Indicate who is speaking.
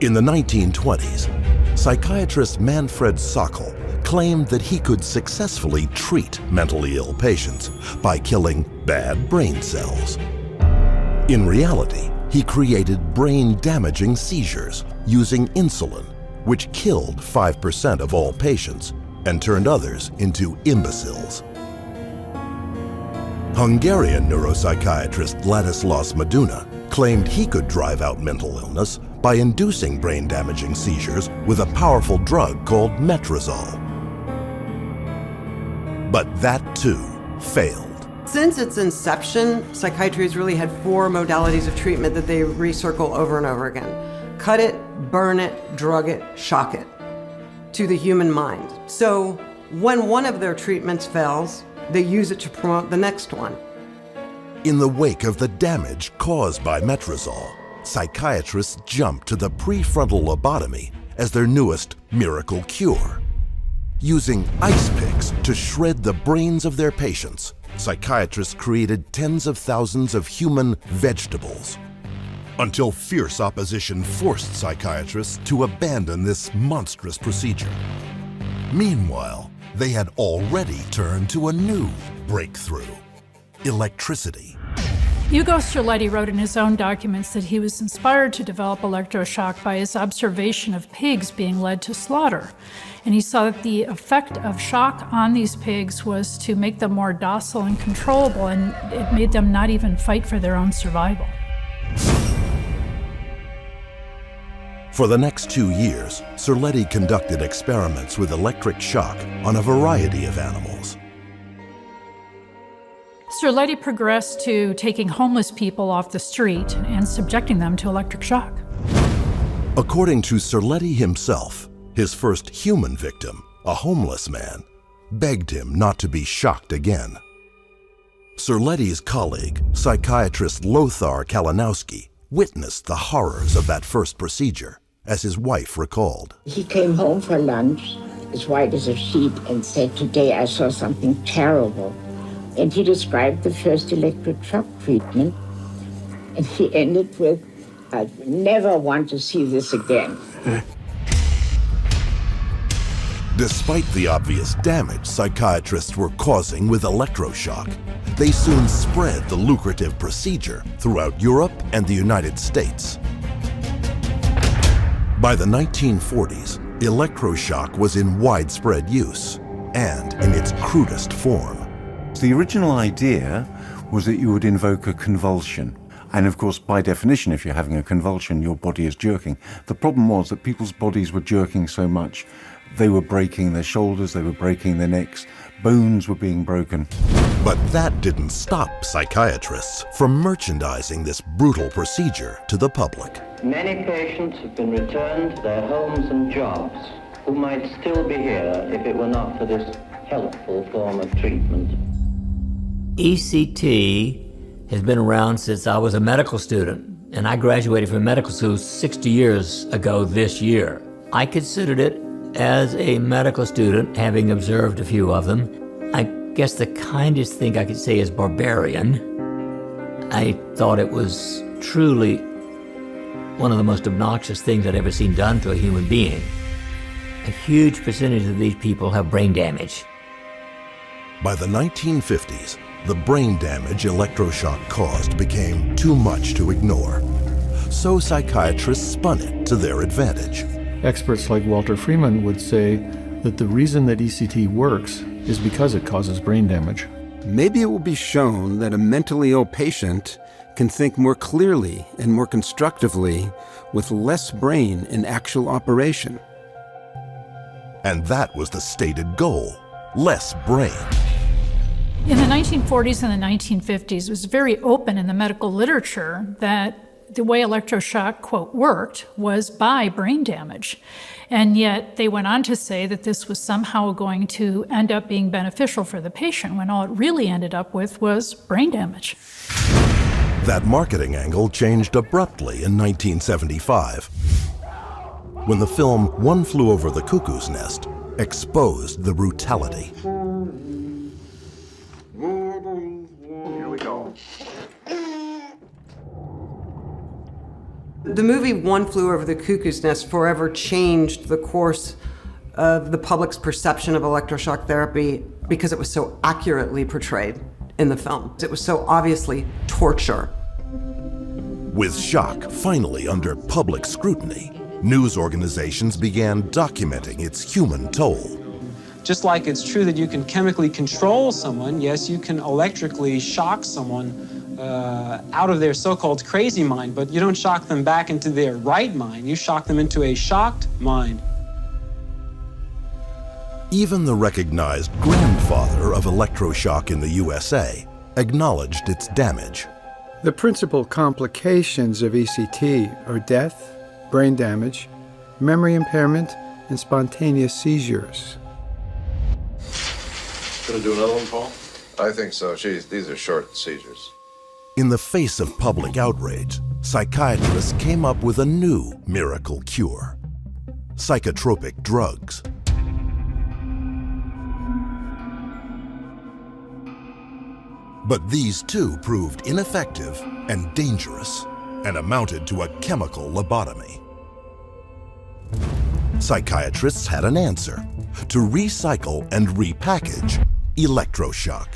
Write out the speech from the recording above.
Speaker 1: In the 1920s, psychiatrist Manfred Sokal claimed that he could successfully treat mentally ill patients by killing bad brain cells. In reality, he created brain-damaging seizures using insulin, which killed 5% of all patients and turned others into imbeciles. Hungarian neuropsychiatrist Ladislaus Meduna claimed he could drive out mental illness by inducing brain-damaging seizures with a powerful drug called metrazole. But that too failed.
Speaker 2: Since its inception, psychiatry has really had 4 modalities of treatment that they recircle over and over again. Cut it, burn it, drug it, shock it to the human mind. So when one of their treatments fails, they use it to promote the next one.
Speaker 1: In the wake of the damage caused by metrazole, psychiatrists jumped to the prefrontal lobotomy as their newest miracle cure. Using ice picks to shred the brains of their patients, psychiatrists created tens of thousands of human vegetables, until fierce opposition forced psychiatrists to abandon this monstrous procedure. Meanwhile, they had already turned to a new breakthrough: electricity.
Speaker 3: Ugo Cerletti wrote in his own documents that he was inspired to develop electroshock by his observation of pigs being led to slaughter. And he saw that the effect of shock on these pigs was to make them more docile and controllable, and it made them not even fight for their own survival.
Speaker 1: For the next 2 years, Cerletti conducted experiments with electric shock on a variety of animals.
Speaker 3: Cerletti progressed to taking homeless people off the street and subjecting them to electric shock.
Speaker 1: According to Cerletti himself, his first human victim, a homeless man, begged him not to be shocked again. Cerletti's colleague, psychiatrist Lothar Kalinowski, witnessed the horrors of that first procedure, as his wife recalled.
Speaker 4: He came home for lunch, as white as a sheet, and said, "Today I saw something terrible." And he described the first electric shock treatment, and he ended with, "I never want to see this again."
Speaker 1: Despite the obvious damage psychiatrists were causing with electroshock, they soon spread the lucrative procedure throughout Europe and the United States. By the 1940s, electroshock was in widespread use and in its crudest form.
Speaker 5: The original idea was that you would invoke a convulsion. And of course, by definition, if you're having a convulsion, your body is jerking. The problem was that people's bodies were jerking so much, they were breaking their shoulders, they were breaking their necks, bones were being broken.
Speaker 1: But that didn't stop psychiatrists from merchandising this brutal procedure to the public.
Speaker 6: Many patients have been returned to their homes and jobs who might still be here if it were not for this helpful form of treatment.
Speaker 7: ECT has been around since I was a medical student, and I graduated from medical school 60 years ago this year. I considered it as a medical student, having observed a few of them. I guess the kindest thing I could say is barbarian. I thought it was truly one of the most obnoxious things I'd ever seen done to a human being. A huge percentage of these people have brain damage.
Speaker 1: By the 1950s, the brain damage electroshock caused became too much to ignore. So psychiatrists spun it to their advantage.
Speaker 8: Experts like Walter Freeman would say that the reason that ECT works is because it causes brain damage.
Speaker 9: Maybe it will be shown that a mentally ill patient can think more clearly and more constructively with less brain in actual operation.
Speaker 1: And that was the stated goal: less brain.
Speaker 3: In the 1940s and the 1950s, it was very open in the medical literature that the way electroshock, quote, worked was by brain damage. And yet they went on to say that this was somehow going to end up being beneficial for the patient, when all it really ended up with was brain damage.
Speaker 1: That marketing angle changed abruptly in 1975, when the film One Flew Over the Cuckoo's Nest exposed the brutality.
Speaker 10: Here we go.
Speaker 2: The movie One Flew Over the Cuckoo's Nest forever changed the course of the public's perception of electroshock therapy because it was so accurately portrayed in the film. It was so obviously torture.
Speaker 1: With shock finally under public scrutiny, news organizations began documenting its human toll.
Speaker 10: Just like it's true that you can chemically control someone, yes, you can electrically shock someone out of their so-called crazy mind, but you don't shock them back into their right mind. You shock them into a shocked mind.
Speaker 1: Even the recognized grandfather of electroshock in the USA acknowledged its damage.
Speaker 11: The principal complications of ECT are death, brain damage, memory impairment, and spontaneous seizures.
Speaker 12: Gonna do another one, Paul? I think so. These are short seizures.
Speaker 1: In the face of public outrage, psychiatrists came up with a new miracle cure: psychotropic drugs. But these too proved ineffective and dangerous and amounted to a chemical lobotomy. Psychiatrists had an answer: to recycle and repackage electroshock.